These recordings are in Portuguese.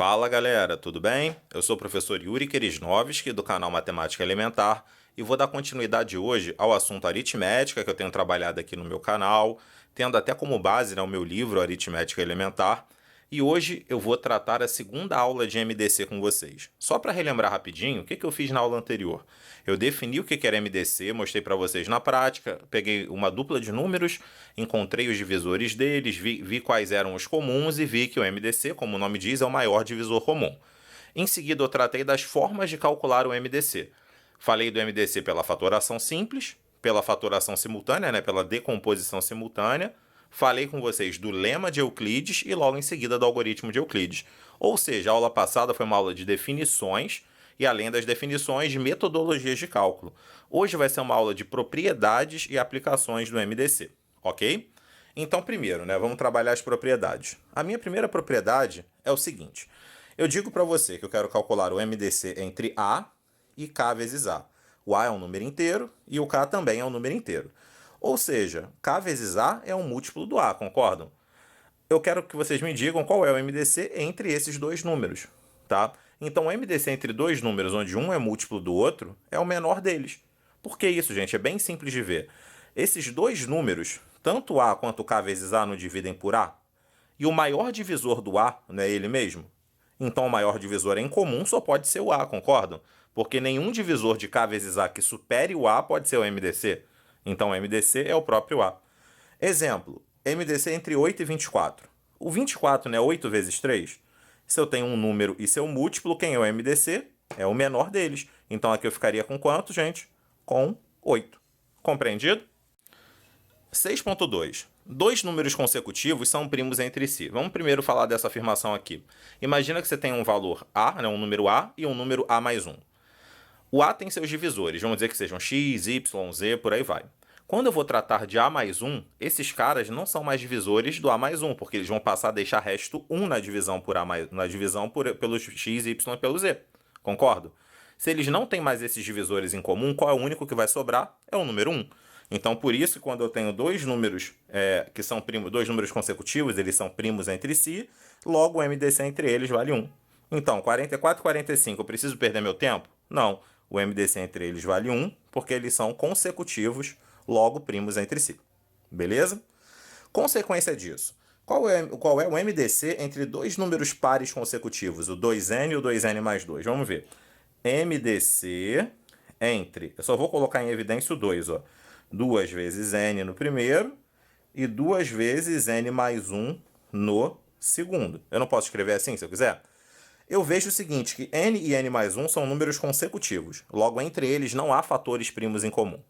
Fala galera, tudo bem? Eu sou o professor Yuri Kerisnovski do canal Matemática Elementar e vou dar continuidade hoje ao assunto aritmética que eu tenho trabalhado aqui no meu canal, tendo até como base, o meu livro Aritmética Elementar. E hoje eu vou tratar a segunda aula de MDC com vocês. Só para relembrar rapidinho, o que eu fiz na aula anterior? Eu defini o que era MDC, mostrei para vocês na prática, peguei uma dupla de números, encontrei os divisores deles, vi quais eram os comuns e vi que o MDC, como o nome diz, é o maior divisor comum. Em seguida eu tratei das formas de calcular o MDC. Falei do MDC pela fatoração simples, pela fatoração simultânea, pela decomposição simultânea. Falei com vocês do lema de Euclides e logo em seguida do algoritmo de Euclides. Ou seja, a aula passada foi uma aula de definições e, além das definições, de metodologias de cálculo. Hoje vai ser uma aula de propriedades e aplicações do MDC, ok? Então, primeiro, vamos trabalhar as propriedades. A minha primeira propriedade é o seguinte. Eu digo para você que eu quero calcular o MDC entre A e K vezes A. O A é um número inteiro e o K também é um número inteiro. Ou seja, K vezes A é um múltiplo do A, concordam? Eu quero que vocês me digam qual é o MDC entre esses dois números, tá? Então, o MDC entre dois números, onde um é múltiplo do outro, é o menor deles. Por que isso, gente? É bem simples de ver. Esses dois números, tanto A quanto K vezes A, não dividem por A. E o maior divisor do A não é ele mesmo? Então, o maior divisor em comum só pode ser o A, concordam? Porque nenhum divisor de K vezes A que supere o A pode ser o MDC. Então, o MDC é o próprio A. Exemplo, MDC entre 8 e 24. O 24 não é 8 vezes 3? Se eu tenho um número e seu múltiplo, quem é o MDC? É o menor deles. Então, aqui eu ficaria com quanto, gente? Com 8. Compreendido? 6.2. Dois números consecutivos são primos entre si. Vamos primeiro falar dessa afirmação aqui. Imagina que você tem um valor A, um número A, e um número A mais 1. O A tem seus divisores, vamos dizer que sejam x, y, z, por aí vai. Quando eu vou tratar de A mais 1, esses caras não são mais divisores do A mais 1, porque eles vão passar a deixar resto 1 na divisão, pelos x, y e pelo z. Concordo? Se eles não têm mais esses divisores em comum, qual é o único que vai sobrar? É o número 1. Então, por isso, quando eu tenho dois números que são primos, dois números consecutivos, eles são primos entre si, logo o MDC entre eles vale 1. Então, 44 e 45, eu preciso perder meu tempo? Não. O MDC entre eles vale 1, porque eles são consecutivos, logo primos entre si. Beleza? Consequência disso. Qual é o MDC entre dois números pares consecutivos, o 2n e o 2n mais 2? Vamos ver. MDC entre... Eu só vou colocar em evidência o 2, 2 vezes n no primeiro e 2 vezes n mais 1 no segundo. Eu não posso escrever assim, se eu quiser? Eu vejo o seguinte, que n e n mais 1 são números consecutivos. Logo, entre eles não há fatores primos em comum.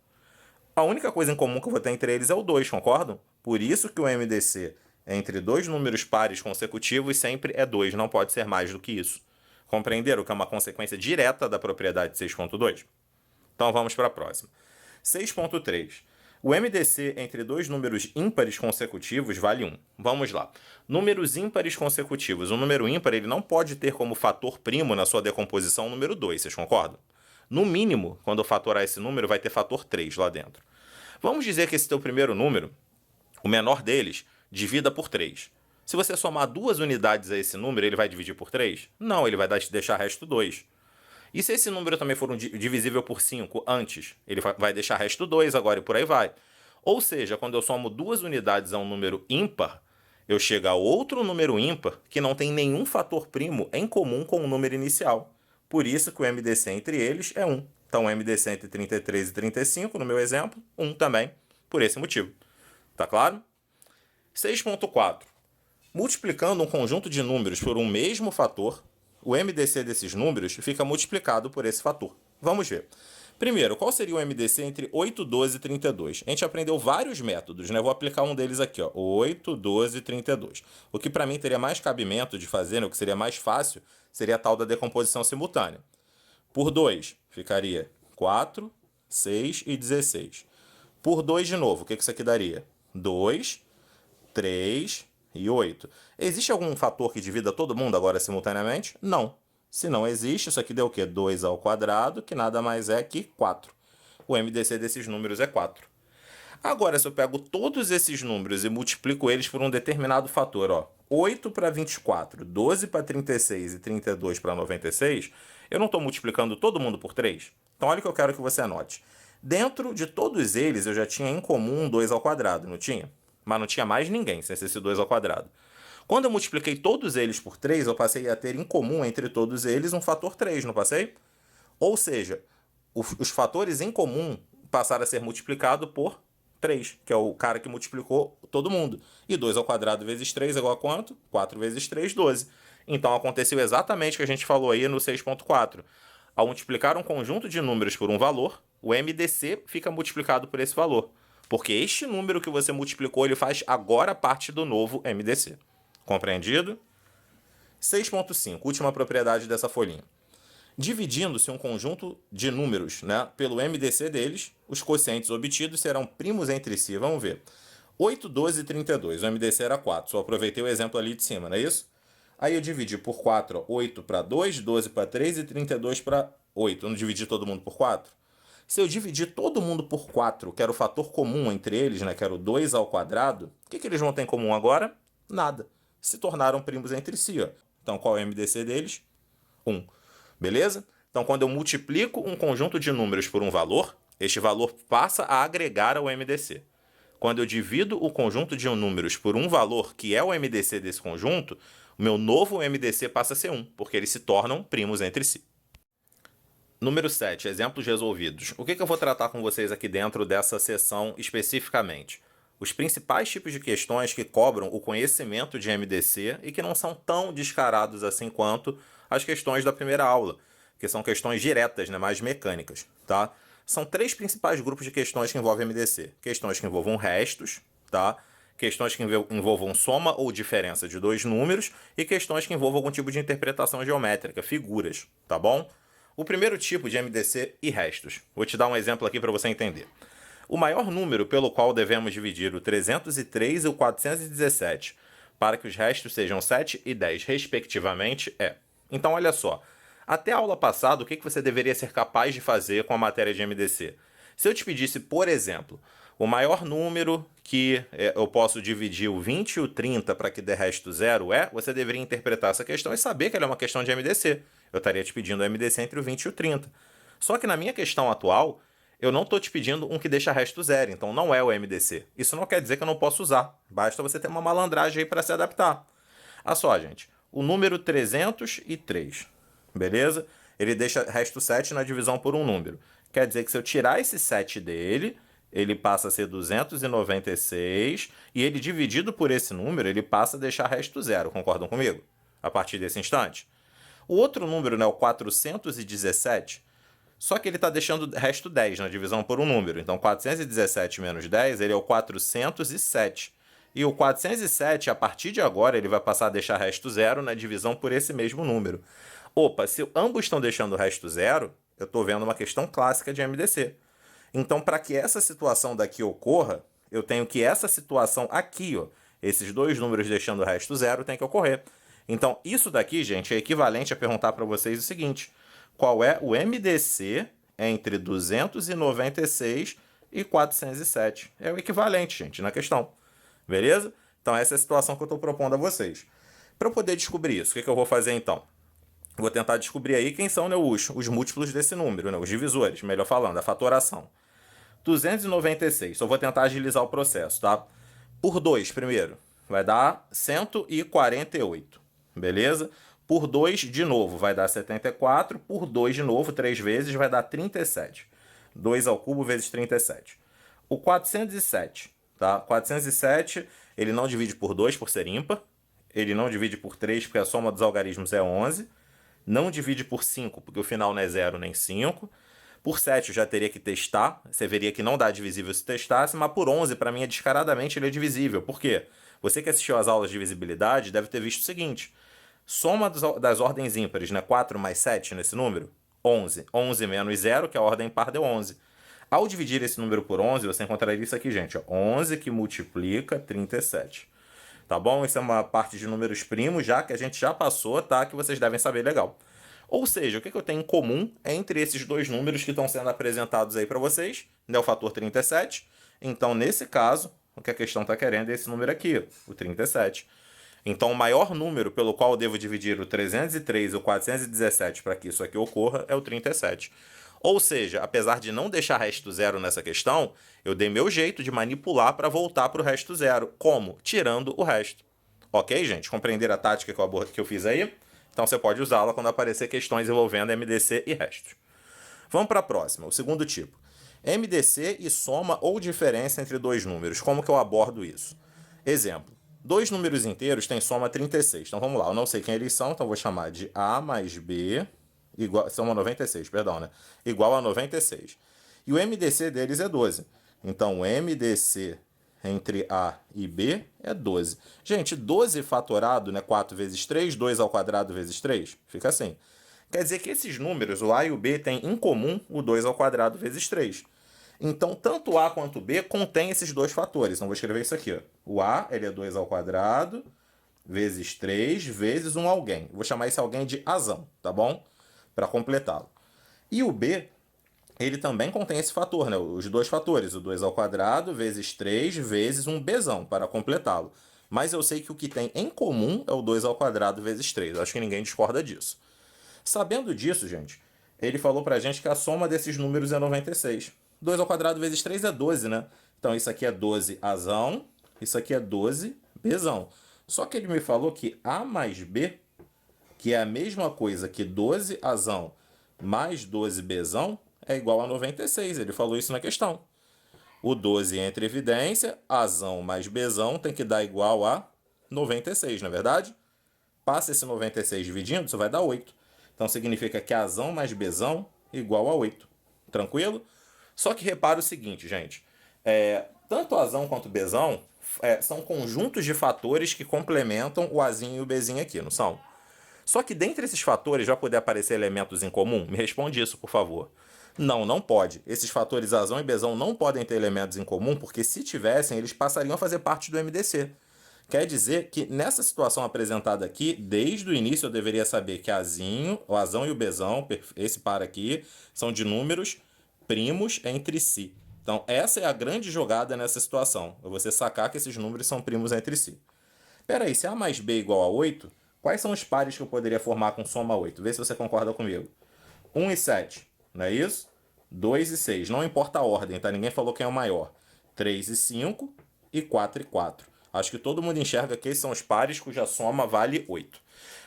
A única coisa em comum que eu vou ter entre eles é o 2, concordam? Por isso que o MDC entre dois números pares consecutivos sempre é 2, não pode ser mais do que isso. Compreenderam que é uma consequência direta da propriedade 6.2? Então vamos para a próxima. 6.3. O MDC entre dois números ímpares consecutivos vale 1. Vamos lá. Números ímpares consecutivos. O número ímpar ele não pode ter como fator primo na sua decomposição o número 2, vocês concordam? No mínimo, quando eu fatorar esse número, vai ter fator 3 lá dentro. Vamos dizer que esse teu primeiro número, o menor deles, divida por 3. Se você somar duas unidades a esse número, ele vai dividir por 3? Não, ele vai deixar resto 2. E se esse número também for divisível por 5 antes, ele vai deixar resto 2 agora e por aí vai. Ou seja, quando eu somo duas unidades a um número ímpar, eu chego a outro número ímpar que não tem nenhum fator primo em comum com o número inicial. Por isso que o MDC entre eles é 1. Então, o MDC entre 33 e 35, no meu exemplo, 1 também, por esse motivo. Tá claro? 6.4. Multiplicando um conjunto de números por um mesmo fator, o MDC desses números fica multiplicado por esse fator. Vamos ver. Primeiro, qual seria o MDC entre 8, 12 e 32? A gente aprendeu vários métodos, Vou aplicar um deles aqui, 8, 12 e 32. O que para mim teria mais cabimento de fazer, o que seria mais fácil, seria a tal da decomposição simultânea. Por 2, ficaria 4, 6 e 16. Por 2 de novo, o que isso aqui daria? 2, 3 e 8. Existe algum fator que divida todo mundo agora simultaneamente? Não. Se não existe, isso aqui deu o quê? 2 ao quadrado, que nada mais é que 4. O MDC desses números é 4. Agora, se eu pego todos esses números e multiplico eles por um determinado fator, ó, 8 para 24, 12 para 36 e 32 para 96, eu não estou multiplicando todo mundo por 3? Então, olha o que eu quero que você anote. Dentro de todos eles, eu já tinha em comum um 2 ao quadrado, não tinha? Mas não tinha mais ninguém sem ser esse 2 ao quadrado. Quando eu multipliquei todos eles por 3, eu passei a ter em comum entre todos eles um fator 3, não passei? Ou seja, os fatores em comum passaram a ser multiplicados por 3, que é o cara que multiplicou todo mundo. E 2 ao quadrado vezes 3 é igual a quanto? 4 vezes 3, 12. Então aconteceu exatamente o que a gente falou aí no 6.4. Ao multiplicar um conjunto de números por um valor, o MDC fica multiplicado por esse valor. Porque este número que você multiplicou, ele faz agora parte do novo MDC. Compreendido? 6.5, última propriedade dessa folhinha. Dividindo-se um conjunto de números, né, pelo MDC deles, os quocientes obtidos serão primos entre si. Vamos ver. 8, 12 e 32. O MDC era 4. Só aproveitei o exemplo ali de cima, não é isso? Aí eu dividi por 4, ó, 8 para 2, 12 para 3 e 32 para 8. Eu não dividi todo mundo por 4? Se eu dividir todo mundo por 4, que era o fator comum entre eles, né, que era o 2 ao quadrado, o que eles vão ter em comum agora? Nada. Se tornaram primos entre si. Ó. Então, qual é o MDC deles? 1. Beleza? Então, quando eu multiplico um conjunto de números por um valor, este valor passa a agregar ao MDC. Quando eu divido o conjunto de números por um valor, que é o MDC desse conjunto, o meu novo MDC passa a ser 1, porque eles se tornam primos entre si. Número 7, exemplos resolvidos. O que eu vou tratar com vocês aqui dentro dessa seção especificamente? Os principais tipos de questões que cobram o conhecimento de MDC e que não são tão descarados assim quanto as questões da primeira aula, que são questões diretas, né, mais mecânicas, tá? São 3 principais grupos de questões que envolvem MDC. Questões que envolvam restos, tá? Questões que envolvam soma ou diferença de 2 números e questões que envolvam algum tipo de interpretação geométrica, figuras, tá bom? O primeiro tipo de MDC e restos. Vou te dar um exemplo aqui para você entender. O maior número pelo qual devemos dividir o 303 e o 417 para que os restos sejam 7 e 10, respectivamente, é. Então, olha só. Até a aula passada, o que você deveria ser capaz de fazer com a matéria de MDC? Se eu te pedisse, por exemplo, o maior número que eu posso dividir o 20 e o 30 para que dê resto zero você deveria interpretar essa questão e saber que ela é uma questão de MDC. Eu estaria te pedindo o MDC entre o 20 e o 30. Só que na minha questão atual, eu não estou te pedindo um que deixa resto zero, então não é o MDC. Isso não quer dizer que eu não posso usar. Basta você ter uma malandragem aí para se adaptar. Olha só, gente. O número 303, beleza? Ele deixa resto 7 na divisão por um número. Quer dizer que se eu tirar esse 7 dele, ele passa a ser 296, e ele dividido por esse número, ele passa a deixar resto zero. Concordam comigo? A partir desse instante. O outro número, né, o 417, só que ele está deixando resto 10 na divisão por um número. Então, 417 menos 10, ele é o 407. E o 407, a partir de agora, ele vai passar a deixar resto zero na divisão por esse mesmo número. Opa, se ambos estão deixando resto zero, eu estou vendo uma questão clássica de MDC. Então, para que essa situação daqui ocorra, eu tenho que essa situação aqui, ó, esses dois números deixando resto zero, tem que ocorrer. Então, isso daqui, gente, é equivalente a perguntar para vocês o seguinte: qual é o MDC entre 296 e 407? É o equivalente, gente, na questão. Beleza? Então, essa é a situação que eu estou propondo a vocês. Para eu poder descobrir isso, o que eu vou fazer então? Vou tentar descobrir aí quem são, né, os múltiplos desse número, né, os divisores, melhor falando, a fatoração. 296, só vou tentar agilizar o processo, tá? Por 2 primeiro, vai dar 148, beleza? Por 2 de novo vai dar 74, por 2 de novo, 3 vezes, vai dar 37. 2 ao cubo vezes 37. O 407, tá? 407, ele não divide por 2 por ser ímpar, ele não divide por 3 porque a soma dos algarismos é 11, não divide por 5 porque o final não é 0 nem 5, por 7 eu já teria que testar, você veria que não dá divisível se testasse, mas por 11 para mim é descaradamente ele é divisível. Por quê? Você que assistiu às aulas de divisibilidade deve ter visto o seguinte: soma das ordens ímpares, né? 4 mais 7 nesse número, 11. 11 menos 0, que é a ordem par, deu 11. Ao dividir esse número por 11, você encontraria isso aqui, gente. Ó, 11 que multiplica 37. Tá bom? Isso é uma parte de números primos, já que a gente já passou, tá? Que vocês devem saber legal. Ou seja, o que eu tenho em comum entre esses dois números que estão sendo apresentados aí para vocês, né? O fator 37 Então, nesse caso, o que a questão está querendo é esse número aqui, o 37. Então, o maior número pelo qual eu devo dividir o 303 e o 417 para que isso aqui ocorra é o 37. Ou seja, apesar de não deixar resto zero nessa questão, eu dei meu jeito de manipular para voltar para o resto zero. Como? Tirando o resto. Ok, gente? Compreenderam a tática que eu fiz aí? Então você pode usá-la quando aparecer questões envolvendo MDC e restos. Vamos para a próxima, o segundo tipo. MDC e soma ou diferença entre dois números. Como que eu abordo isso? Exemplo. Dois números inteiros têm soma 36. Então vamos lá, eu não sei quem eles são, então vou chamar de A mais B igual, soma 96, perdão, né? Igual a 96. E o MDC deles é 12. Então o MDC entre A e B é 12. Gente, 12 fatorado, né? 4 vezes 3, 2 ao quadrado vezes 3, fica assim. Quer dizer que esses números, o A e o B, têm em comum o 2 ao quadrado vezes 3. Então, tanto o A quanto o B contém esses dois fatores. Então, vou escrever isso aqui. Ó. O A ele é 2 ao quadrado vezes 3 vezes um alguém. Vou chamar esse alguém de Azão, tá bom? Para completá-lo. E o B, ele também contém esse fator, né? Os dois fatores, o 2 ao quadrado vezes 3 vezes um Bzão, para completá-lo. Mas eu sei que o que tem em comum é o 2 ao quadrado vezes 3. Acho que ninguém discorda disso. Sabendo disso, gente, ele falou pra gente que a soma desses números é 96. 2 ao quadrado vezes 3 é 12, né? Então isso aqui é 12 Azão, isso aqui é 12 Bzão. Só que ele me falou que A mais B, que é a mesma coisa que 12 Azão mais 12 Bzão, é igual a 96. Ele falou isso na questão. O 12 entra em evidência, Azão mais Bzão tem que dar igual a 96, não é verdade? Passa esse 96 dividindo, isso vai dar 8. Então significa que Azão mais Bzão igual a 8. Tranquilo? Só que repara o seguinte, gente. Tanto Azão quanto Bzão são conjuntos de fatores que complementam o Azinho e o Bzinho aqui, não são? Só que dentre esses fatores vai poder aparecer elementos em comum? Me responde isso, por favor. Não, não pode. Esses fatores Azão e Bzão não podem ter elementos em comum, porque se tivessem, eles passariam a fazer parte do MDC. Quer dizer que nessa situação apresentada aqui, desde o início eu deveria saber que o Azão e o Bzão, esse par aqui, são de números primos entre si. Então essa é a grande jogada nessa situação. É você sacar que esses números são primos entre si. Peraí, se A mais B é igual a 8, quais são os pares que eu poderia formar com soma 8? Vê se você concorda comigo. 1 e 7, não é isso? 2 e 6, não importa a ordem, tá? Ninguém falou quem é o maior. 3 e 5 e 4 e 4. Acho que todo mundo enxerga que esses são os pares cuja soma vale 8.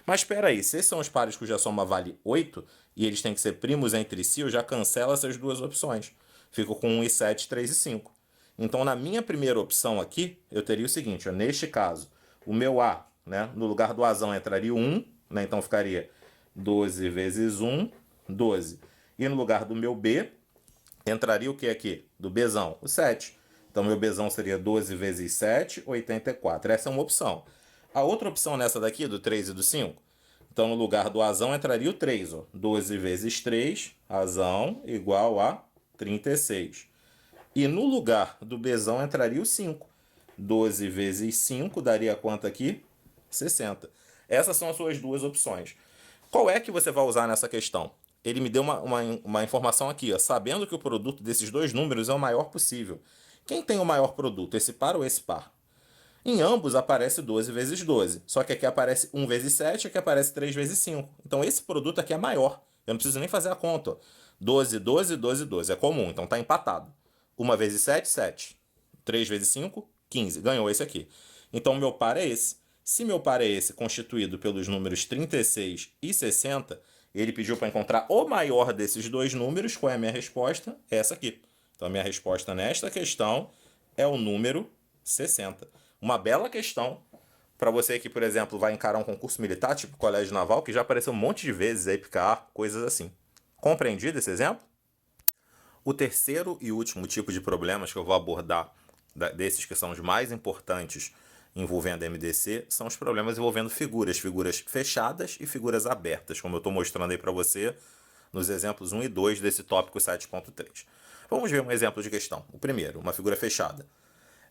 Mas espera aí, se esses são os pares cuja soma vale 8 e eles têm que ser primos entre si, eu já cancelo essas duas opções. Fico com 1 e 7, 3 e 5. Então, na minha primeira opção aqui, eu teria o seguinte, ó, neste caso, o meu A, né, no lugar do Azão entraria o 1, né, então ficaria 12 vezes 1, 12. E no lugar do meu B, entraria o que aqui? Do Bzão? O 7. Então, meu Bzão seria 12 vezes 7, 84. Essa é uma opção. A outra opção nessa daqui, do 3 e do 5, então no lugar do Azão entraria o 3. Ó. 12 vezes 3, Azão, igual a 36. E no lugar do Bzão entraria o 5. 12 vezes 5 daria quanto aqui? 60. Essas são as suas duas opções. Qual é que você vai usar nessa questão? Ele me deu uma informação aqui, ó, sabendo que o produto desses dois números é o maior possível. Quem tem o maior produto, esse par ou esse par? Em ambos aparece 12 vezes 12. Só que aqui aparece 1 vezes 7, aqui aparece 3 vezes 5. Então esse produto aqui é maior. Eu não preciso nem fazer a conta. Ó. 12, 12, 12, 12. É comum, então está empatado. 1 vezes 7, 7. 3 vezes 5, 15. Ganhou esse aqui. Então meu par é esse. Se meu par é esse, constituído pelos números 36 e 60, ele pediu para encontrar o maior desses dois números. Qual é a minha resposta? É essa aqui. Então a minha resposta nesta questão é o número 60. Uma bela questão para você que, por exemplo, vai encarar um concurso militar, tipo colégio naval, que já apareceu um monte de vezes aí, PKA, coisas assim. Compreendido esse exemplo? O terceiro e último tipo de problemas que eu vou abordar, desses que são os mais importantes envolvendo MDC, são os problemas envolvendo figuras fechadas e figuras abertas, como eu estou mostrando aí para você nos exemplos 1 e 2 desse tópico 7.3. Vamos ver um exemplo de questão. O primeiro, uma figura fechada.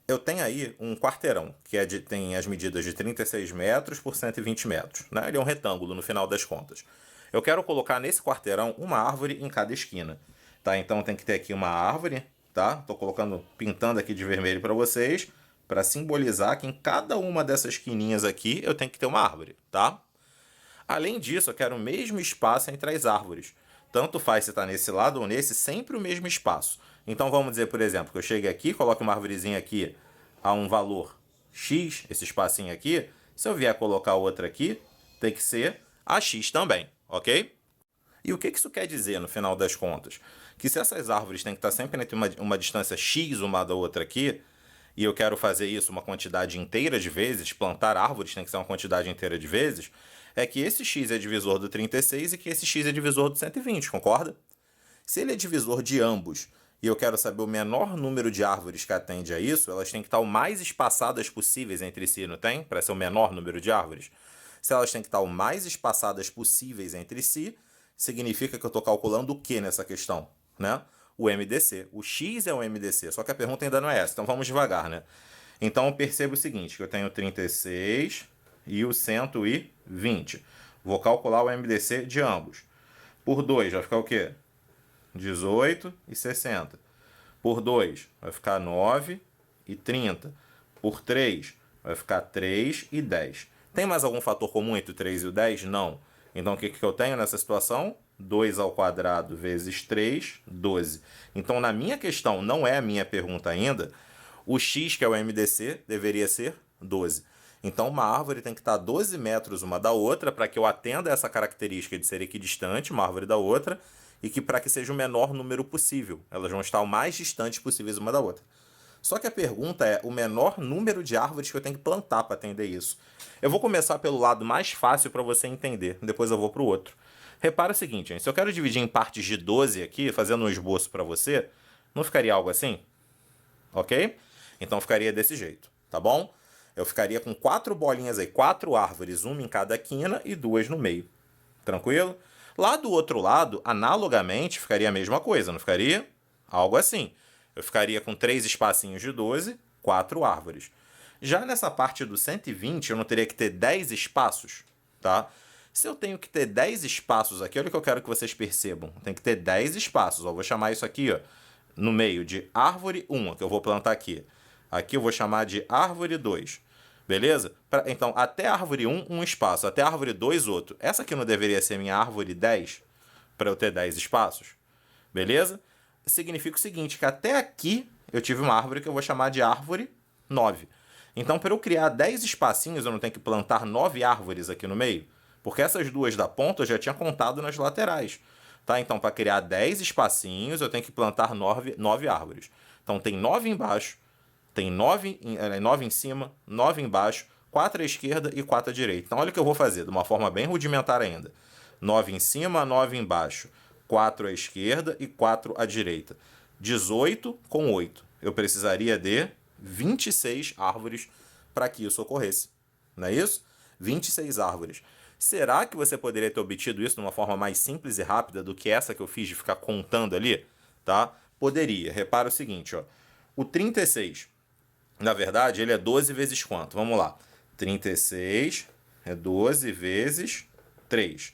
Eu tenho aí um quarteirão, que tem as medidas de 36 metros por 120 metros. Né? Ele é um retângulo no final das contas. Eu quero colocar nesse quarteirão uma árvore em cada esquina. Tá? Então tem que ter aqui uma árvore, tá? Tô colocando, pintando aqui de vermelho para vocês, para simbolizar que em cada uma dessas quininhas aqui eu tenho que ter uma árvore, tá? Além disso, eu quero o mesmo espaço entre as árvores. Tanto faz se está nesse lado ou nesse, sempre o mesmo espaço. Então vamos dizer, por exemplo, que eu chegue aqui, coloque uma árvorezinha aqui a um valor X, esse espacinho aqui. Se eu vier colocar outra aqui, tem que ser a X também, ok? E o que isso quer dizer no final das contas? Que se essas árvores têm que estar sempre entre uma distância X uma da outra aqui, e eu quero fazer isso uma quantidade inteira de vezes, plantar árvores tem que ser uma quantidade inteira de vezes, é que esse x é divisor do 36 e que esse x é divisor do 120, concorda? Se ele é divisor de ambos e eu quero saber o menor número de árvores que atende a isso, elas têm que estar o mais espaçadas possíveis entre si, não tem? Para ser o menor número de árvores. Se elas têm que estar o mais espaçadas possíveis entre si, significa que eu estou calculando o que nessa questão? Né? O MDC. O x é o MDC, só que a pergunta ainda não é essa, então vamos devagar, né? Então eu percebo o seguinte, que eu tenho 36 e o 120. Vou calcular o MDC de ambos. Por 2 vai ficar o quê? 18 e 60. Por 2 vai ficar 9 e 30. Por 3 vai ficar 3 e 10. Tem mais algum fator comum entre o 3 e o 10? Não. Então o que eu tenho nessa situação? 2 ao quadrado vezes 3, 12. Então na minha questão, não é a minha pergunta ainda, o x, que é o MDC, deveria ser 12. Então uma árvore tem que estar a 12 metros uma da outra para que eu atenda essa característica de ser equidistante, uma árvore da outra, e que para que seja o menor número possível. Elas vão estar o mais distantes possíveis uma da outra. Só que a pergunta é o menor número de árvores que eu tenho que plantar para atender isso. Eu vou começar pelo lado mais fácil para você entender, depois eu vou para o outro. Repara o seguinte, gente, se eu quero dividir em partes de 12 aqui, fazendo um esboço para você, não ficaria algo assim? Ok? Então ficaria desse jeito, tá bom? Eu ficaria com 4 bolinhas aí, 4 árvores, uma em cada quina e 2 no meio. Tranquilo? Lá do outro lado, analogamente, ficaria a mesma coisa, não ficaria? Algo assim. Eu ficaria com 3 espacinhos de 12, 4 árvores. Já nessa parte do 120, eu não teria que ter 10 espaços, tá? Se eu tenho que ter 10 espaços aqui, olha o que eu quero que vocês percebam. Tem que ter 10 espaços. Ó, vou chamar isso aqui, ó, no meio de árvore 1, que eu vou plantar aqui. Aqui eu vou chamar de árvore 2. Beleza? Então, até árvore 1, um espaço. Até árvore 2, outro. Essa aqui não deveria ser minha árvore 10? Para eu ter 10 espaços? Beleza? Significa o seguinte, que até aqui eu tive uma árvore que eu vou chamar de árvore 9. Então, para eu criar 10 espacinhos, eu não tenho que plantar 9 árvores aqui no meio? Porque essas duas da ponta eu já tinha contado nas laterais. Tá? Então, para criar 10 espacinhos, eu tenho que plantar 9 árvores. Então, tem 9 embaixo, tem 9 em cima, 9 embaixo, 4 à esquerda e 4 à direita. Então, olha o que eu vou fazer, de uma forma bem rudimentar ainda. 9 em cima, 9 embaixo, 4 à esquerda e 4 à direita. 18 com 8. Eu precisaria de 26 árvores para que isso ocorresse. Não é isso? 26 árvores. Será que você poderia ter obtido isso de uma forma mais simples e rápida do que essa que eu fiz de ficar contando ali? Tá? Poderia. Repara o seguinte, ó. O 36, na verdade, ele é 12 vezes quanto? Vamos lá. 36 é 12 vezes 3.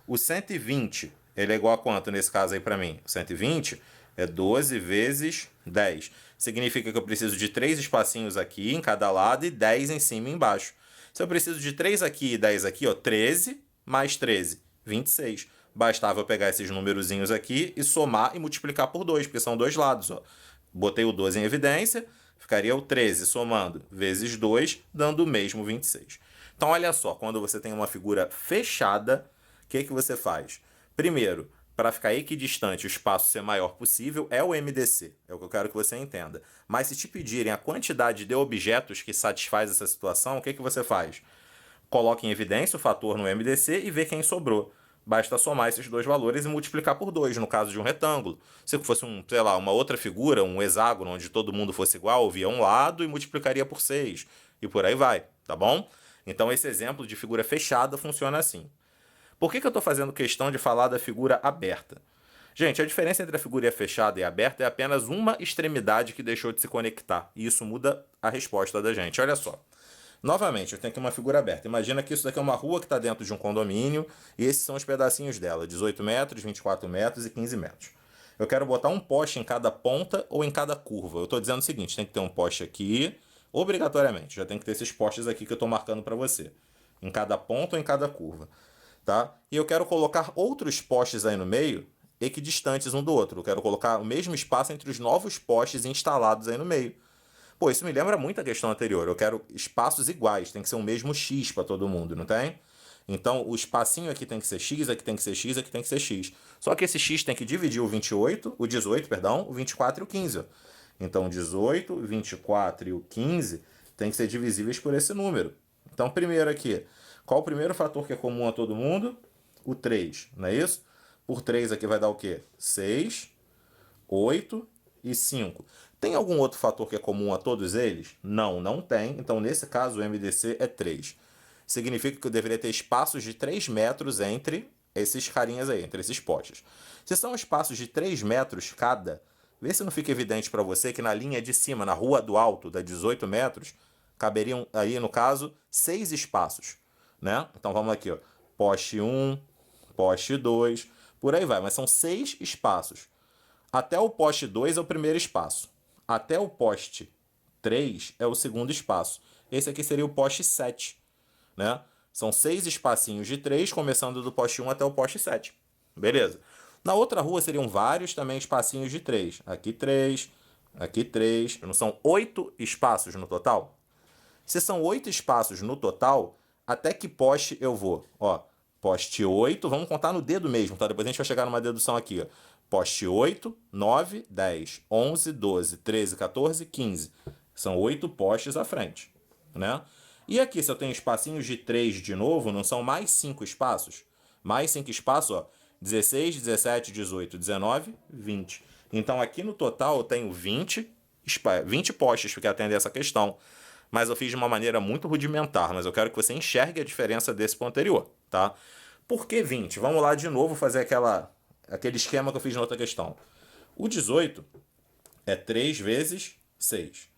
O 120, ele é igual a quanto nesse caso aí para mim? O 120 é 12 vezes 10. Significa que eu preciso de 3 espacinhos aqui em cada lado e 10 em cima e embaixo. Se eu preciso de 3 aqui e 10 aqui, ó, 13 mais 13, 26. Bastava eu pegar esses numerozinhos aqui e somar e multiplicar por 2, porque são dois lados. Ó. Botei o 12 em evidência, ficaria o 13 somando vezes 2, dando o mesmo 26. Então, olha só, quando você tem uma figura fechada, o que você faz? Primeiro, para ficar equidistante, o espaço ser maior possível, é o MDC. É o que eu quero que você entenda. Mas se te pedirem a quantidade de objetos que satisfaz essa situação, o que você faz? Coloca em evidência o fator no MDC e vê quem sobrou. Basta somar esses dois valores e multiplicar por 2, no caso de um retângulo. Se fosse uma outra figura, um hexágono, onde todo mundo fosse igual, eu via um lado e multiplicaria por 6. E por aí vai, tá bom? Então esse exemplo de figura fechada funciona assim. Por que eu estou fazendo questão de falar da figura aberta? Gente, a diferença entre a figura fechada e aberta é apenas uma extremidade que deixou de se conectar. E isso muda a resposta da gente. Olha só. Novamente, eu tenho aqui uma figura aberta. Imagina que isso daqui é uma rua que está dentro de um condomínio e esses são os pedacinhos dela. 18 metros, 24 metros e 15 metros. Eu quero botar um poste em cada ponta ou em cada curva. Eu estou dizendo o seguinte, tem que ter um poste aqui, obrigatoriamente. Já tem que ter esses postes aqui que eu estou marcando para você. Em cada ponta ou em cada curva. Tá? E eu quero colocar outros postes aí no meio, equidistantes um do outro. Eu quero colocar o mesmo espaço entre os novos postes instalados aí no meio. Pô, isso me lembra muito a questão anterior. Eu quero espaços iguais, tem que ser o mesmo X para todo mundo, não tem? Então, o espacinho aqui tem que ser X, aqui tem que ser X, aqui tem que ser X. Só que esse X tem que dividir o 18, perdão, o 24 e o 15. Ó. Então, 18, 24 e o 15 tem que ser divisíveis por esse número. Então, primeiro aqui, qual o primeiro fator que é comum a todo mundo? O 3, não é isso? Por 3 aqui vai dar o quê? 6, 8 e 5. Tem algum outro fator que é comum a todos eles? Não, não tem. Então, nesse caso, o MDC é 3. Significa que eu deveria ter espaços de 3 metros entre esses carinhas aí, entre esses postes. Se são espaços de 3 metros cada, vê se não fica evidente para você que na linha de cima, na rua do alto, da 18 metros, caberiam aí, no caso, 6 espaços. Né? Então, vamos aqui. Ó. Poste 1, poste 2, por aí vai. Mas são 6 espaços. Até o poste 2 é o primeiro espaço. Até o poste 3 é o segundo espaço. Esse aqui seria o poste 7. Né? São 6 espacinhos de 3, começando do poste 1 até o poste 7. Beleza. Na outra rua seriam vários também espacinhos de 3. Aqui 3, aqui 3. Não são 8 espaços no total? Se são 8 espaços no total, até que poste eu vou? Ó, poste 8, vamos contar no dedo mesmo, tá? Depois a gente vai chegar numa dedução aqui, ó. Poste 8, 9, 10, 11, 12, 13, 14, 15. São 8 postes à frente, né? E aqui, se eu tenho espacinhos de 3 de novo, não são mais 5 espaços? Mais 5 espaços, ó. 16, 17, 18, 19, 20. Então, aqui no total, eu tenho 20 postes que atendem essa questão. Mas eu fiz de uma maneira muito rudimentar, mas eu quero que você enxergue a diferença desse para o anterior, tá? Por que 20? Vamos lá de novo fazer aquele esquema que eu fiz na outra questão. O 18 é 3 vezes 6.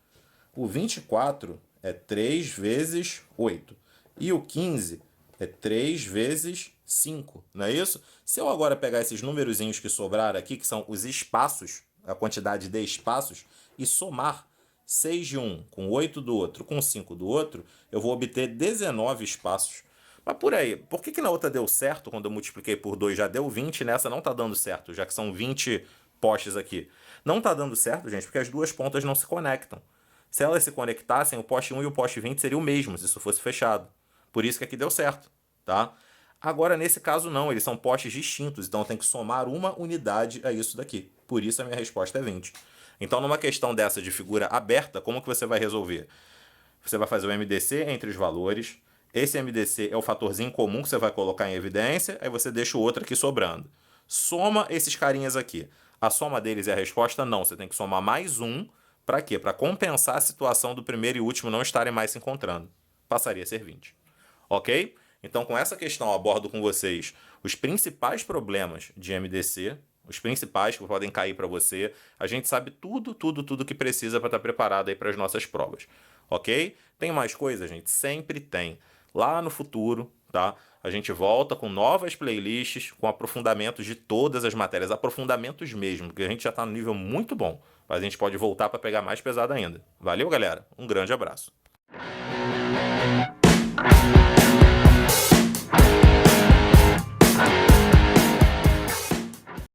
O 24 é 3 vezes 8. E o 15 é 3 vezes 5, não é isso? Se eu agora pegar esses numerozinhos que sobraram aqui, que são os espaços, a quantidade de espaços, e somar 6 de um com 8 do outro com 5 do outro, eu vou obter 19 espaços. Mas por aí, por que na outra deu certo, quando eu multipliquei por 2 já deu 20, e nessa não está dando certo, já que são 20 postes aqui? Não está dando certo, gente, porque as duas pontas não se conectam. Se elas se conectassem, o poste 1 e o poste 20 seriam o mesmo, se isso fosse fechado. Por isso que aqui deu certo, tá? Agora, nesse caso, não, eles são postes distintos, então eu tenho que somar uma unidade a isso daqui. Por isso a minha resposta é 20. Então, numa questão dessa de figura aberta, como que você vai resolver? Você vai fazer o MDC entre os valores. Esse MDC é o fatorzinho comum que você vai colocar em evidência, aí você deixa o outro aqui sobrando. Soma esses carinhas aqui. A soma deles é a resposta? Não. Você tem que somar mais um. Para quê? Para compensar a situação do primeiro e último não estarem mais se encontrando. Passaria a ser 20. Ok? Então, com essa questão, eu abordo com vocês os principais problemas de MDC, os principais que podem cair para você. A gente sabe tudo que precisa para estar preparado aí para as nossas provas. Ok? Tem mais coisa, gente? Sempre tem. Lá no futuro, tá? A gente volta com novas playlists, com aprofundamentos de todas as matérias, aprofundamentos mesmo, porque a gente já está no nível muito bom, mas a gente pode voltar para pegar mais pesado ainda. Valeu, galera? Um grande abraço.